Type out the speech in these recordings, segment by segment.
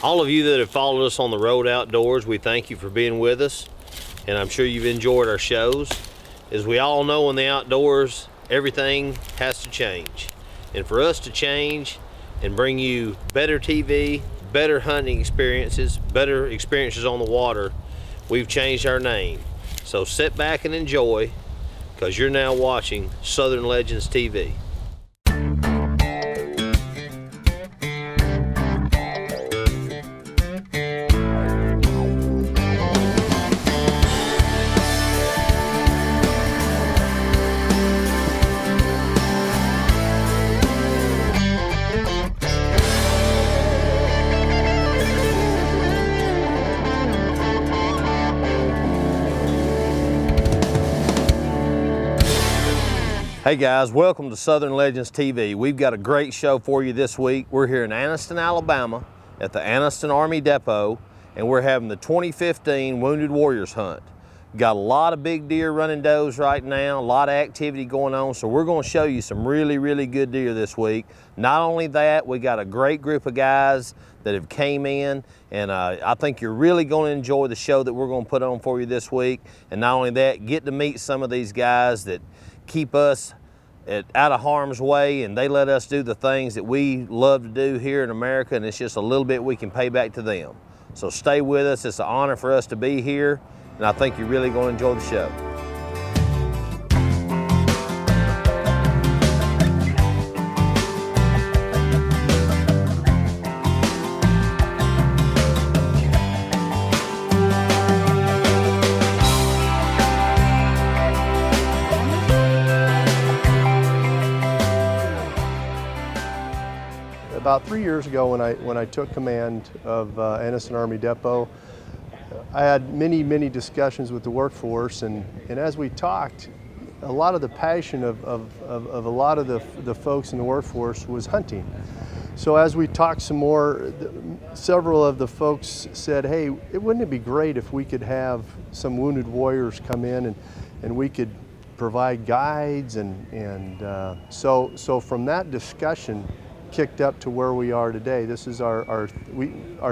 All of you that have followed us on the road outdoors, we thank you for being with us, and I'm sure you've enjoyed our shows. As we all know, in the outdoors, everything has to change. And for us to change and bring you better TV, better hunting experiences, better experiences on the water, we've changed our name. So sit back and enjoy, because you're now watching Southern Legends TV. Hey guys, welcome to Southern Legends TV. We've got a great show for you this week. We're here in Anniston, Alabama at the Anniston Army Depot, and we're having the 2015 Wounded Warriors Hunt. Got a lot of big deer running does right now, a lot of activity going on, so we're going to show you some really good deer this week. Not only that, we got a great group of guys that have came in, and I think you're really going to enjoy the show that we're going to put on for you this week. And not only that, get to meet some of these guys that keep us out of harm's way, and they let us do the things that we love to do here in America, and it's just a little bit we can pay back to them. So stay with us. It's an honor for us to be here, and I think you're really going to enjoy the show. About 3 years ago, when I took command of Anniston Army Depot, I had many discussions with the workforce, and as we talked, a lot of the passion of a lot of the folks in the workforce was hunting. So as we talked some more, several of the folks said, hey, wouldn't it be great if we could have some wounded warriors come in and we could provide guides, and so from that discussion kicked up to where we are today. This is our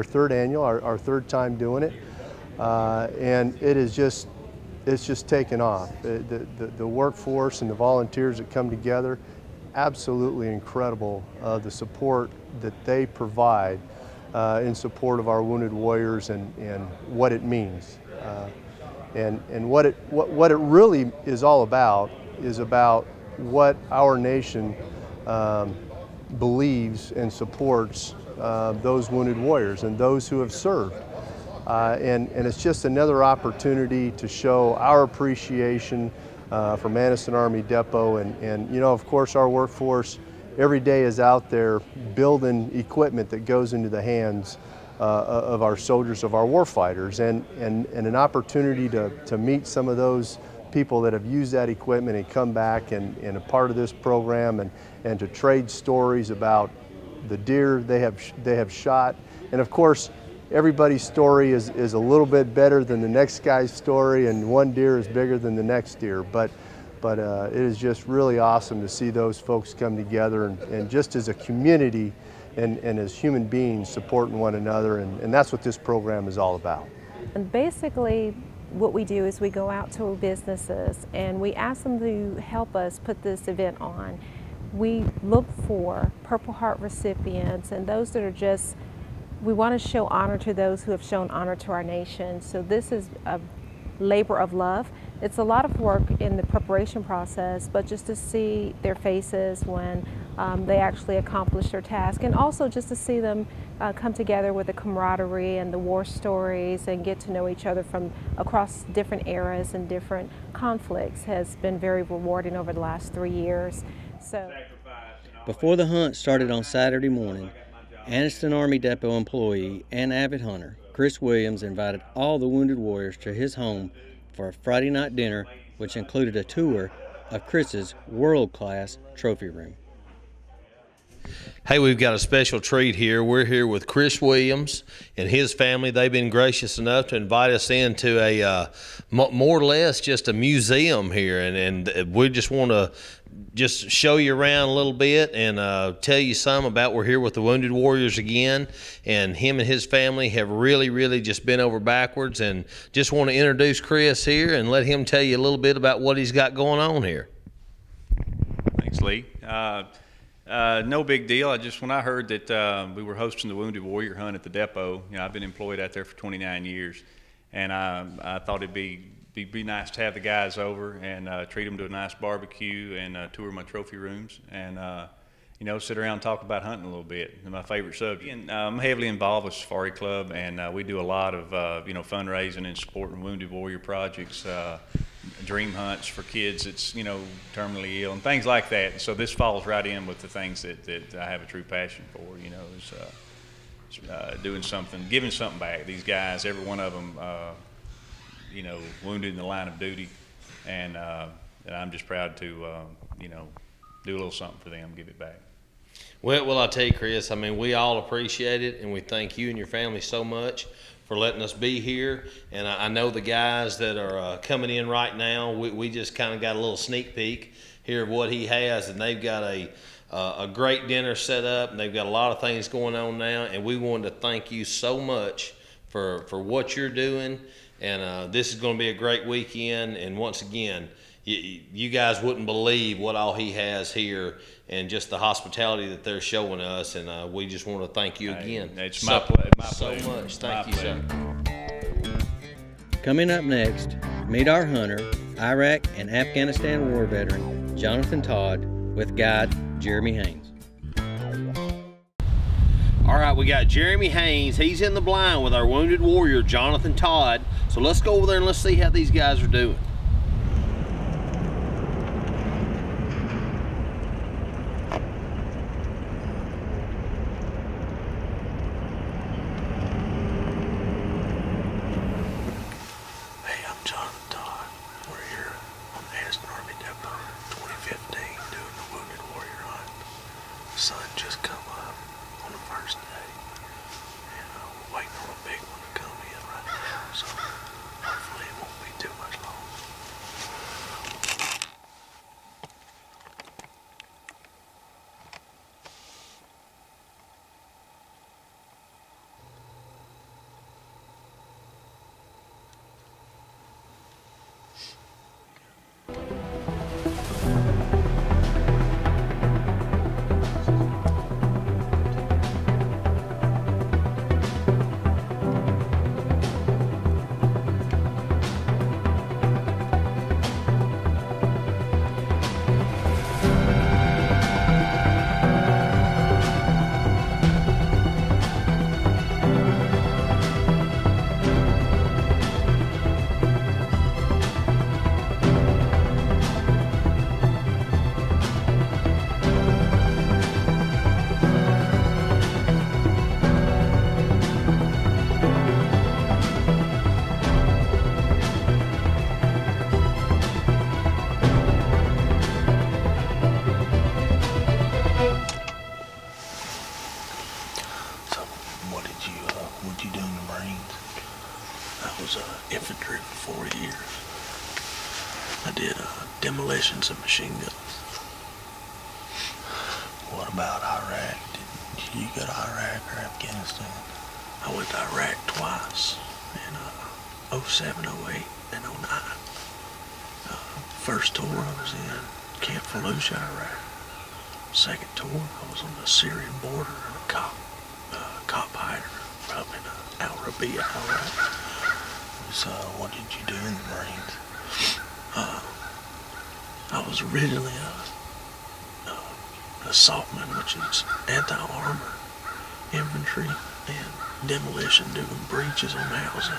third annual, our third time doing it, and it's just taken off. The workforce and the volunteers that come together, absolutely incredible, the support that they provide in support of our wounded warriors and what it means, and what it really is all about is about what our nation believes and supports those wounded warriors and those who have served. And it's just another opportunity to show our appreciation from Anniston Army Depot. And you know, of course, our workforce every day is out there building equipment that goes into the hands of our soldiers, of our warfighters, and an opportunity to meet some of those people that have used that equipment and come back and a part of this program, and to trade stories about the deer they have shot. And of course, everybody's story is a little bit better than the next guy's story, and one deer is bigger than the next deer. But it is just really awesome to see those folks come together and just as a community and as human beings supporting one another, and that's what this program is all about. And basically, what we do is we go out to businesses and we ask them to help us put this event on. We look for Purple Heart recipients and those that are just, we want to show honor to those who have shown honor to our nation. So this is a labor of love. It's a lot of work in the preparation process, but just to see their faces when they actually accomplish their task, and also just to see them come together with the camaraderie and the war stories and get to know each other from across different eras and different conflicts has been very rewarding over the last 3 years. So, before the hunt started on Saturday morning, Anniston Army Depot employee and avid hunter Chris Williams invited all the wounded warriors to his home for a Friday night dinner, which included a tour of Chris's world-class trophy room. Hey, we've got a special treat here. We're here with Chris Williams and his family. They've been gracious enough to invite us into a more or less just a museum here, and we just want to just show you around a little bit and tell you some about we're here with the Wounded Warriors again, and him and his family have really just been over backwards, and just want to introduce Chris here and let him tell you a little bit about what he's got going on here. Thanks, Lee. No big deal. When I heard that we were hosting the Wounded Warrior Hunt at the depot, I've been employed out there for 29 years, and I thought it'd be nice to have the guys over and treat them to a nice barbecue and tour my trophy rooms and sit around and talk about hunting a little bit. It's my favorite subject. And, I'm heavily involved with Safari Club, and we do a lot of fundraising and supporting Wounded Warrior projects. Dream hunts for kids that's terminally ill and things like that. So this falls right in with the things that I have a true passion for. Is doing something, giving something back. These guys, every one of them, wounded in the line of duty, and I'm just proud to do a little something for them, give it back. Well, I'll tell you, Chris, I mean, we all appreciate it, and we thank you and your family so much for letting us be here. And I know the guys that are coming in right now, we just kind of got a little sneak peek here of what he has, and they've got a great dinner set up, and they've got a lot of things going on now, and we wanted to thank you so much for what you're doing, and this is going to be a great weekend. And once again, you guys wouldn't believe what all he has here and just the hospitality that they're showing us, and we just want to thank you again. It's my pleasure. So much. Thank you, sir. Coming up next, meet our hunter, Iraq and Afghanistan war veteran Jonathan Todd with guide Jeremy Haynes. All right, we got Jeremy Haynes. He's in the blind with our Wounded Warrior, Jonathan Todd. So let's go over there and let's see how these guys are doing. Hey, I'm Jonathan Todd. We're here on the Anniston Army Depot 2015 doing the Wounded Warrior Hunt. The sun just come up on the first day, and we're waiting on a big one to come in right now, so hopefully it won't be too much longer. What'd you do in the Marines? I was infantry for 4 years. I did demolitions of machine guns. What about Iraq? Did you go to Iraq or Afghanistan? I went to Iraq twice in 07, 08, and 09. First tour I was in Camp Fallujah, Iraq. Second tour I was on the Syrian border in a cop hider up in Al Rabi'a, Iraq. So what did you do in the Marines? I was originally an assaultman, which is anti-armor infantry and demolition, doing breaches on housing.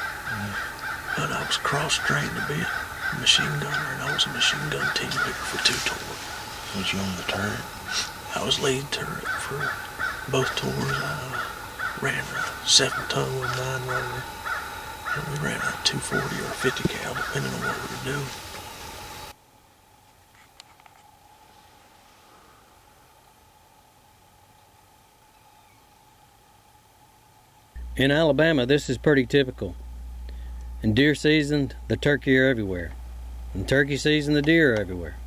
But I was cross-trained to be a machine gunner, and I was a machine gun team leader for 2 tours. Was you on the turret? I was lead turret for both tours. I ran a 7-ton with 9 rotor, and we ran a 240 or a 50 cal, depending on what we were doing. In Alabama, this is pretty typical. In deer season, the turkey are everywhere. In turkey season, the deer are everywhere.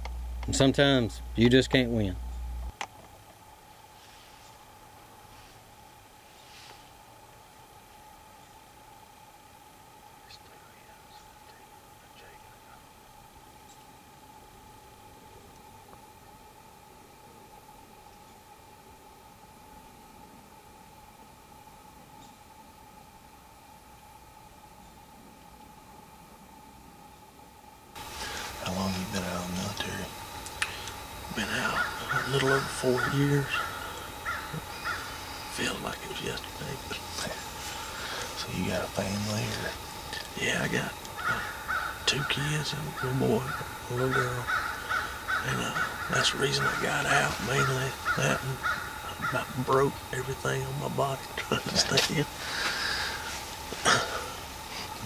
And sometimes you just can't win. How long you been out of the military? Been out a little over 4 years. Feels like it was yesterday. But So you got a family, or? yeah, I got 2 kids and a little boy, a little girl. And that's the reason I got out, mainly that, and I about broke everything on my body trying to stay in.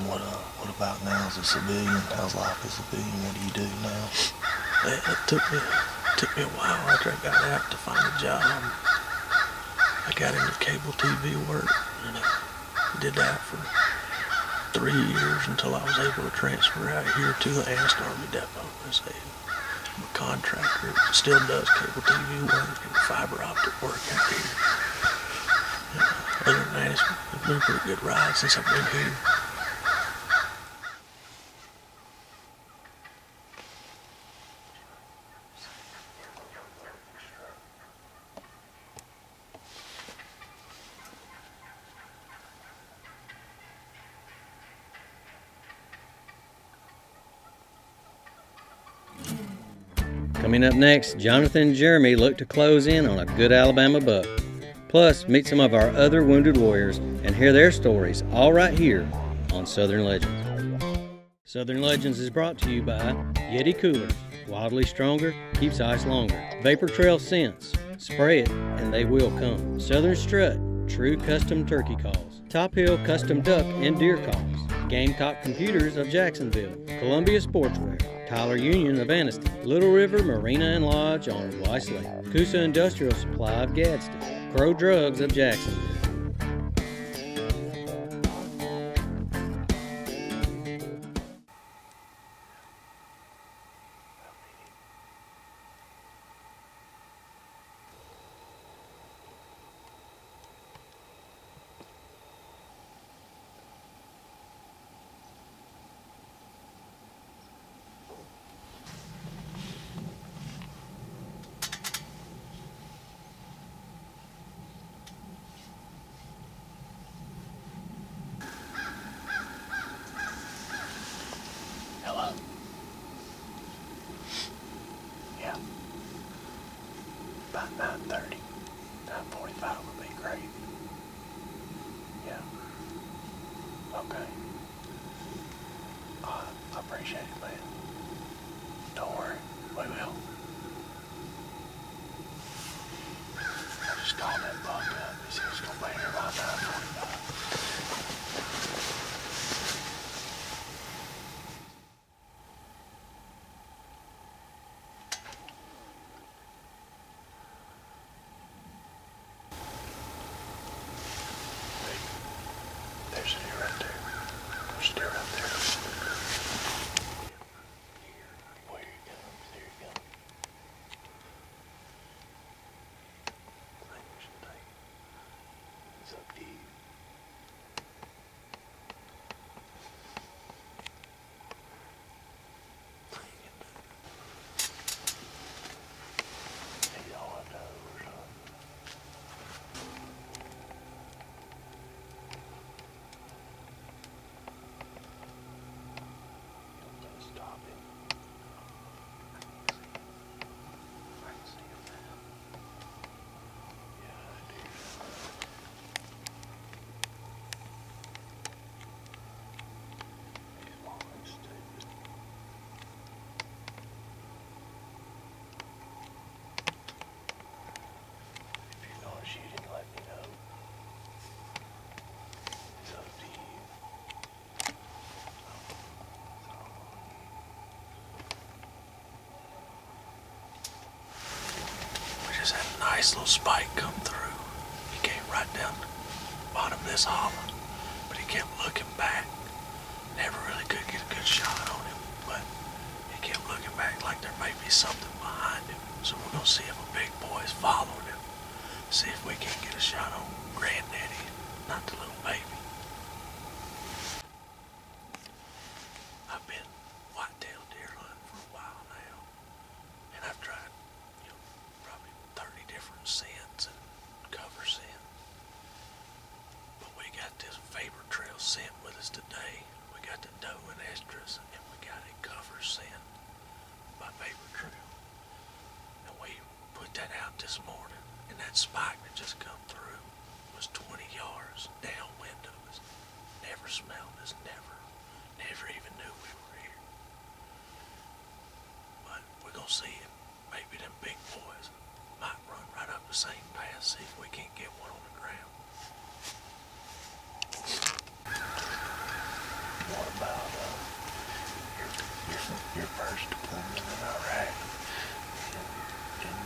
What about now as a civilian? How's life as a civilian? What do you do now? It took me a while after I got out to find a job. I got into cable TV work, and I did that for 3 years until I was able to transfer out here to the Anniston Army Depot. I'm a contractor that still does cable TV work and fiber optic work out here. Other than that, it's been a pretty good ride since I've been here. Coming up next, Jonathan and Jeremy look to close in on a good Alabama buck. Plus, meet some of our other wounded warriors and hear their stories, all right here on Southern Legends. Southern Legends is brought to you by Yeti Coolers. Wildly stronger, keeps ice longer. Vapor Trail Scents. Spray it and they will come. Southern Strut. True custom turkey calls. Top Hill custom duck and deer calls. Gamecock Computers of Jacksonville. Columbia Sportswear. Tyler Union of Anniston. Little River Marina and Lodge on Weiss Lake. Coosa Industrial Supply of Gadsden. Crow Drugs of Jacksonville. Hello? Yeah. About 9:30. 9:45 would be great. Yeah. Okay. I appreciate it, man. Don't worry. We will. I just called that buck up. He said he's gonna be here by 9:45. There's a deer right there. There's a deer right there. Where you go? There you go. I think we should take it. It's up to you. He's all up to over, son. Stop it. I can see him now. Yeah, I do. He's long and stupid. If you're gonna shoot him, let me know. It's up to you. We just had a nice little spike come through. He came right down the bottom this hollow. But he kept looking back. Never really could get a good shot on him, but he kept looking back like there may be something behind him. So we're gonna see if a big boy is following him. See if we can get a shot on Granddaddy, not the little baby. I've been whitetail deer hunting for a while now, and I've tried, probably 30 different scents and cover scent. But we got this vapor trail scent with us today. We got the doe and estrus, and we got a cover scent by vapor trail. And we put that out this morning, and that spike that just come through was 20 yards downwind of us. Never smelled us, never even knew we were here. But we're gonna see it. Maybe them big boys might run right up the same path, see if we can't get one on the ground. What about your first deployment in Iraq? And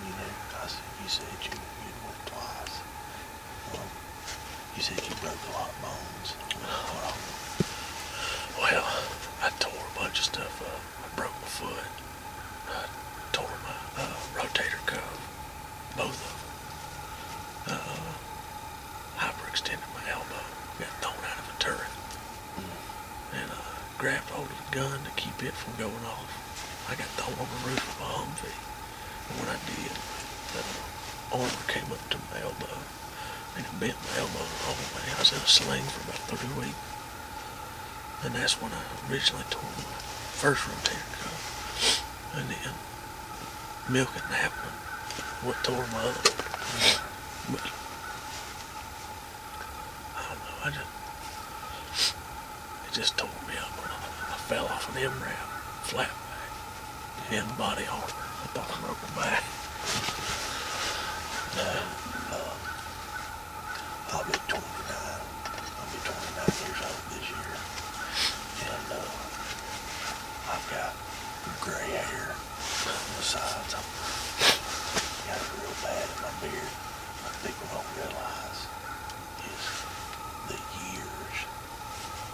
you said you went twice. You said you broke a lot of bones. Well, I tore a bunch of stuff up. I broke my foot. I tore my rotator cuff, both of them. Hyperextended my elbow. Got thrown out of a turret. And grabbed hold of the gun to keep it from going off. I got thrown on the roof of a Humvee. And when I did, the armor came up to my elbow. And it bent my elbow the whole way. I was in a sling for about 3 weeks. And that's when I originally tore my first rotator cuff. And then milking happened. What tore my other one. But I don't know, it just tore me up when I fell off an MRAP, flat back, in body armor. I thought I broke my back. I'll be 29. I'll be 29 years old this year. And I've got gray hair on the sides. I've got it real bad in my beard. What people don't realize is the years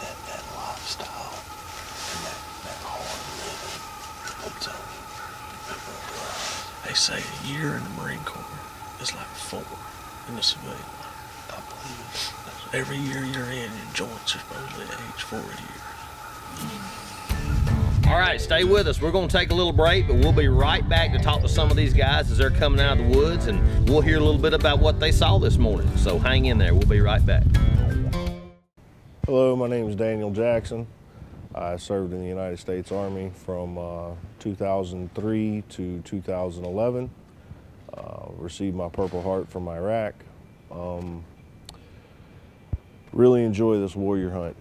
that lifestyle and that hard living puts on you. People don't realize. They say a year in the Marine Corps is like 4 in the civilian life. I believe it. Every year you're in, your joints are supposedly age 4 years. All right, stay with us. We're going to take a little break, but we'll be right back to talk to some of these guys as they're coming out of the woods, and we'll hear a little bit about what they saw this morning. So hang in there. We'll be right back. Hello, my name is Daniel Jackson. I served in the United States Army from 2003 to 2011. Received my Purple Heart from Iraq. Really enjoy this warrior hunt.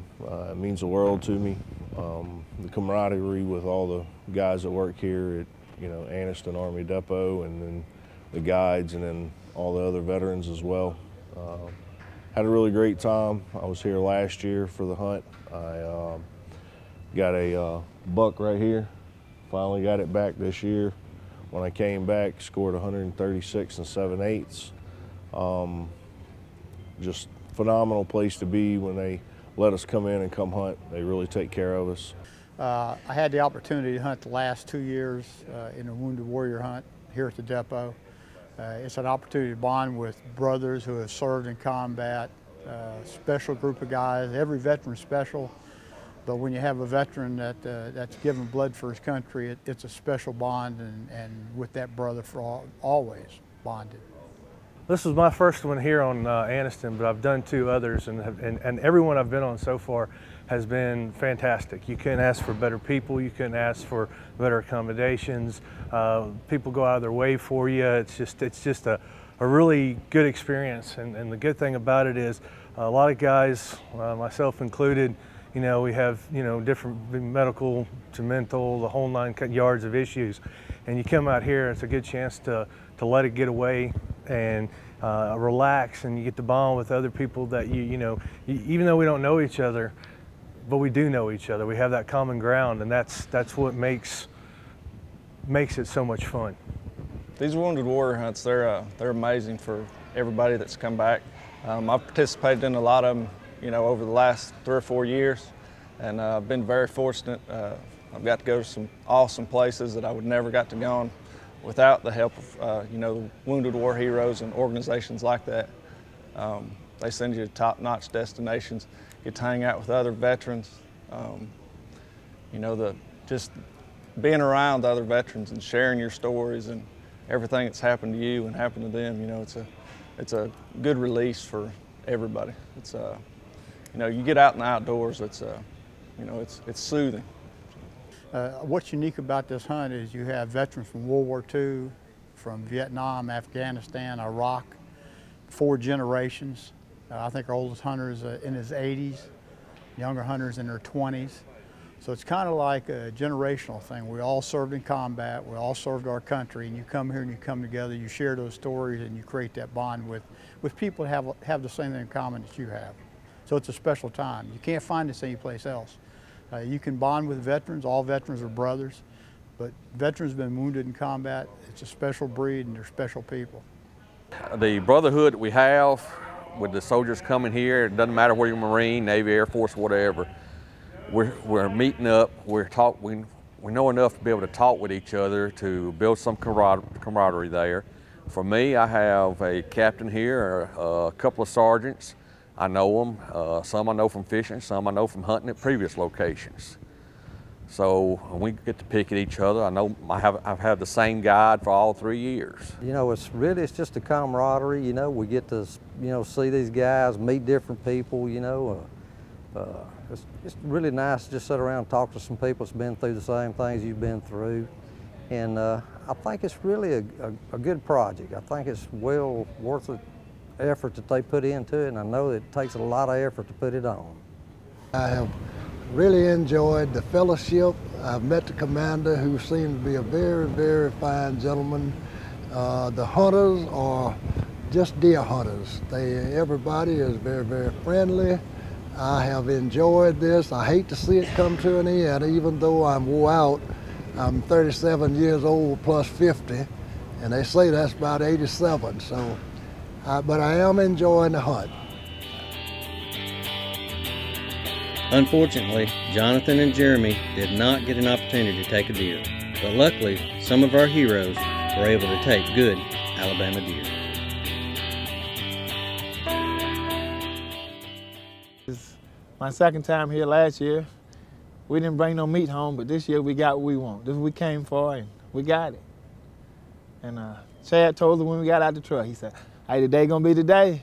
It means the world to me. The camaraderie with all the guys that work here at Anniston Army Depot, and then the guides, and then all the other veterans as well. Had a really great time. I was here last year for the hunt. I got a buck right here. Finally got it back this year. When I came back, scored 136 7/8. Just phenomenal place to be when they let us come in and come hunt. They really take care of us. I had the opportunity to hunt the last 2 years in a wounded warrior hunt here at the depot. It's an opportunity to bond with brothers who have served in combat, special group of guys. Every veteran's special, but when you have a veteran that's given blood for his country, it's a special bond, and with that brother for always bonded. This was my first one here on Anniston, but I've done 2 others, and everyone I've been on so far has been fantastic. You couldn't ask for better people. You couldn't ask for better accommodations. People go out of their way for you. It's just a really good experience. And the good thing about it is a lot of guys, myself included, we have different medical to mental, the whole 9 yards of issues. And you come out here, it's a good chance to let it get away and relax, and you get to bond with other people that even though we don't know each other, but we do know each other. We have that common ground, and that's what makes it so much fun. These wounded warrior hunts, they're amazing for everybody that's come back. I've participated in a lot of them you know, over the last 3 or 4 years, and I've been very fortunate. I've got to go to some awesome places that I would never got to go without the help of, you know, Wounded War heroes and organizations like that. They send you to top-notch destinations, get to hang out with other veterans. You know, just being around other veterans and sharing your stories and everything that's happened to you and happened to them, you know, it's a good release for everybody. It's you know, you get out in the outdoors, it's you know, it's soothing. What's unique about this hunt is you have veterans from World War II, from Vietnam, Afghanistan, Iraq, 4 generations. I think our oldest hunter is in his 80s, younger hunters in their 20s. So it's kind of like a generational thing. We all served in combat, we all served our country, and you come here and you come together, you share those stories, and you create that bond with people that have the same thing in common that you have. So it's a special time. You can't find this anyplace else. You can bond with veterans. All veterans are brothers, but veterans have been wounded in combat. It's a special breed, and they're special people. The brotherhood that we have with the soldiers coming here, it doesn't matter whether you're Marine, Navy, Air Force, whatever, we're meeting up, we know enough to be able to talk with each other to build some camaraderie there. For me, I have a captain here, a couple of sergeants. I know them, some I know from fishing, some I know from hunting at previous locations. So we get to pick at each other. I know I've had the same guide for all 3 years. You know, it's just a camaraderie. You know, we get to, you know, see these guys, meet different people. You know, it's really nice to just sit around and talk to some people that's been through the same things you've been through. And I think it's really a good project. I think it's well worth the effort that they put into it, and I know it takes a lot of effort to put it on. I have really enjoyed the fellowship. I've met the commander, who seems to be a very, very fine gentleman. The hunters are just deer hunters. Everybody is very, very friendly. I have enjoyed this. I hate to see it come to an end, even though I'm wore out. I'm 37 years old plus 50, and they say that's about 87. So, but I am enjoying the hunt. Unfortunately, Jonathan and Jeremy did not get an opportunity to take a deer, but luckily, some of our heroes were able to take good Alabama deer. It's my second time here last year. We didn't bring no meat home, but this year we got what we want. This is what we came for, and we got it. And Chad told us when we got out the truck, he said, hey, today gonna be the day.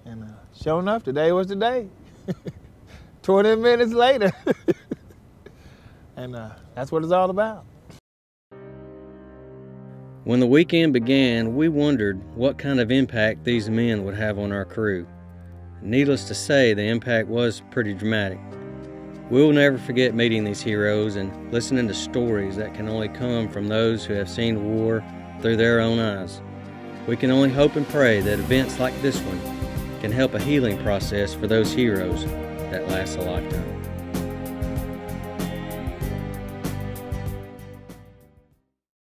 And sure enough, today was the day. 20 minutes later. And that's what it's all about. When the weekend began, we wondered what kind of impact these men would have on our crew. Needless to say, the impact was pretty dramatic. We'll never forget meeting these heroes and listening to stories that can only come from those who have seen war through their own eyes. We can only hope and pray that events like this one can help a healing process for those heroes that lasts a lifetime.